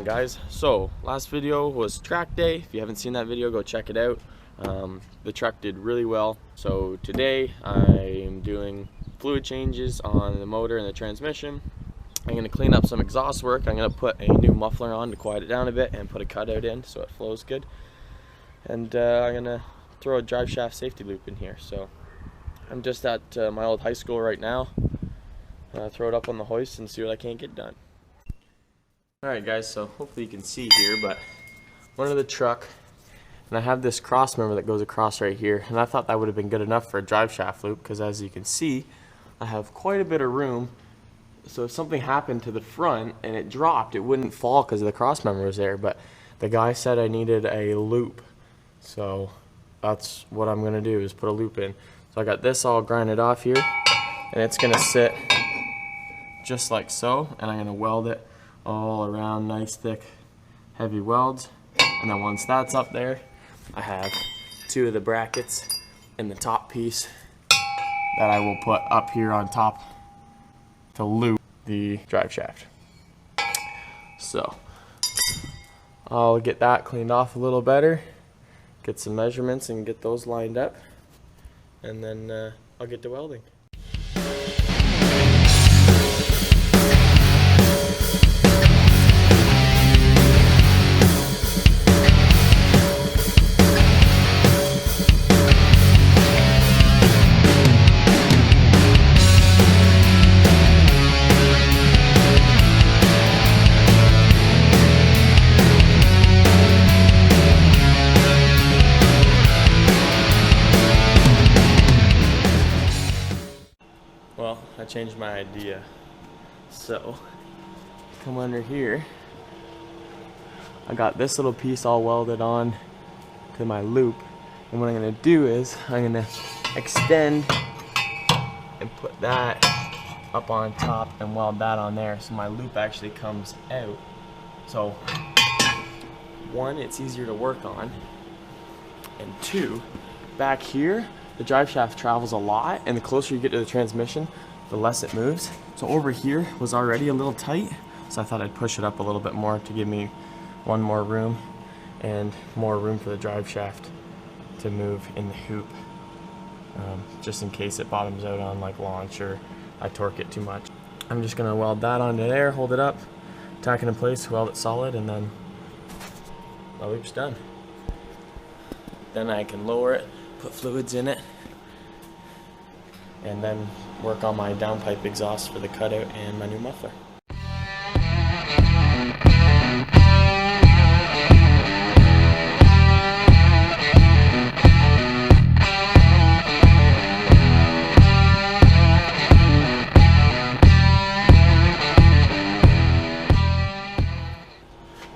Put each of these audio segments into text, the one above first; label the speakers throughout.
Speaker 1: guys, so last video was track day. If you haven't seen that video, go check it out. The truck did really well. So today I am doing fluid changes on the motor and the transmission. I'm going to clean up some exhaust work. I'm going to put a new muffler on to quiet it down a bit and put a cutout in so it flows good. And I'm going to throw a Driveshaft safety loop in here. So I'm just at my old high school right now. Throw it up on the hoist and see what I can't get done. Alright guys, so hopefully you can see here, but one of the truck, and I have this cross member that goes across right here, and I thought that would have been good enough for a Driveshaft loop, because as you can see, I have quite a bit of room, so if something happened to the front and it dropped, it wouldn't fall because the cross member was there. But the guy said I needed a loop, so that's what I'm going to do, is put a loop in. So I got this all grinded off here, and it's going to sit just like so, and I'm going to weld it all around, nice thick heavy welds. And then once that's up there, I have two of the brackets in the top piece that I will put up here on top to loop the Driveshaft. So I'll get that cleaned off a little better, get some measurements and get those lined up, and then I'll get to welding. Well, I changed my idea. So, come under here. I got this little piece all welded on to my loop. And what I'm gonna do is, I'm gonna extend and put that up on top and weld that on there so my loop actually comes out. So, one, it's easier to work on. And two, back here, the Driveshaft travels a lot, and the closer you get to the transmission, the less it moves. So over here was already a little tight, so I thought I'd push it up a little bit more to give me one more room and more room for the Driveshaft to move in the hoop, just in case it bottoms out on like launch or I torque it too much. I'm just gonna weld that onto there, hold it up, tack it in place, weld it solid, and then my loop's done. Then I can lower it, put fluids in it, and then work on my downpipe exhaust for the cutout and my new muffler.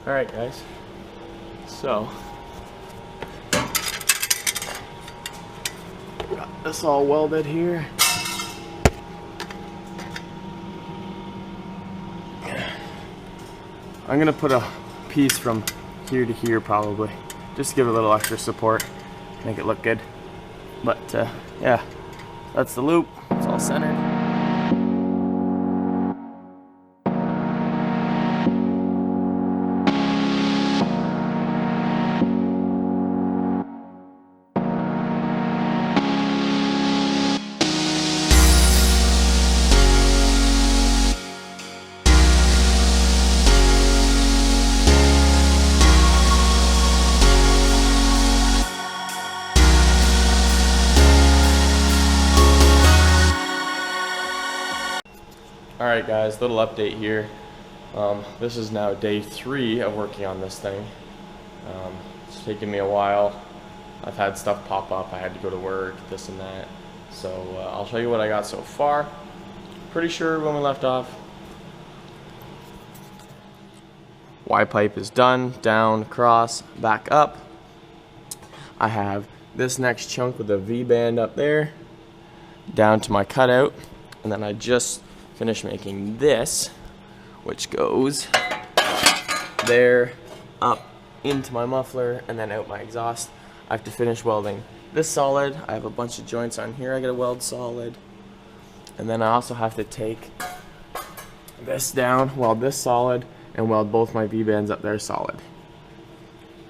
Speaker 1: Alright guys, so got this all welded here. I'm gonna put a piece from here to here probably, just to give it a little extra support, make it look good. But yeah, that's the loop, it's all centered. Alright guys, little update here. This is now day 3 of working on this thing. It's taken me a while. I've had stuff pop up, I had to go to work, this and that. So I'll show you what I got so far. Pretty sure when we left off, Y pipe is done, down, across, back up. I have this next chunk with a V-band up there, down to my cutout, and then I just finished making this, which goes there, up into my muffler, and then out my exhaust. I have to finish welding this solid. I have a bunch of joints on here I gotta weld solid, and then I also have to take this down, weld this solid, and weld both my V-bands up there solid.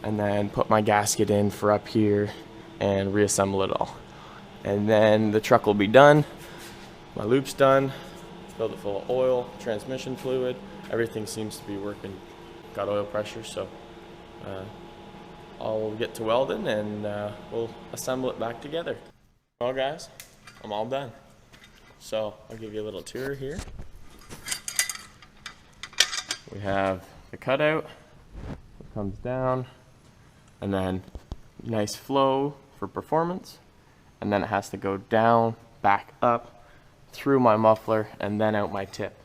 Speaker 1: And then put my gasket in for up here and reassemble it all. And then the truck will be done. My loop's done. Filled it full of oil, transmission fluid. Everything seems to be working. Got oil pressure, so I'll get to welding and we'll assemble it back together. Well guys, I'm all done. So I'll give you a little tour here. We have the cutout, it comes down, and then nice flow for performance, and then it has to go down, back up, through my muffler, and then out my tip.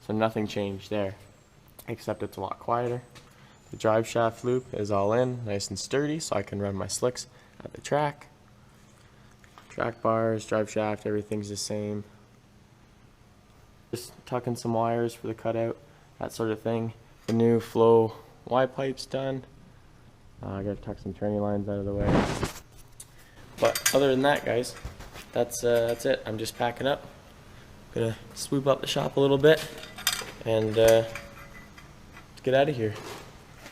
Speaker 1: So nothing changed there, except it's a lot quieter. The drive shaft loop is all in, nice and sturdy, so I can run my slicks at the track. Track bars, drive shaft, everything's the same. Just tucking some wires for the cutout, that sort of thing. The new flow Y pipe's done. I gotta tuck some turning lines out of the way. But other than that, guys, that's it. I'm just packing up. Gonna swoop up the shop a little bit and let's get out of here.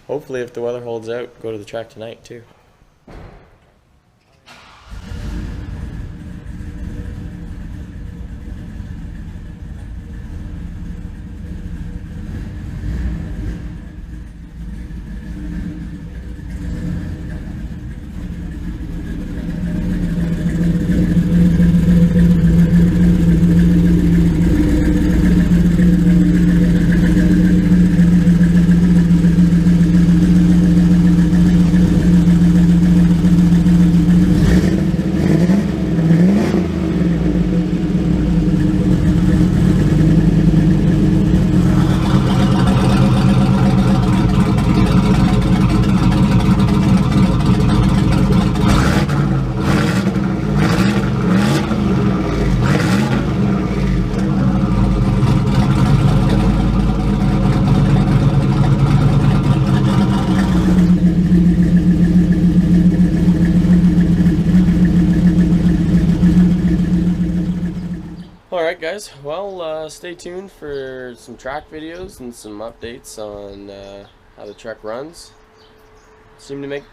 Speaker 1: Hopefully, if the weather holds out, go to the track tonight too. Alright guys, well stay tuned for some track videos and some updates on how the truck runs. Seem to make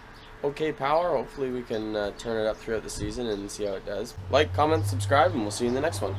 Speaker 1: okay power. Hopefully we can turn it up throughout the season and see how it does. Like, comment, subscribe, and we'll see you in the next one.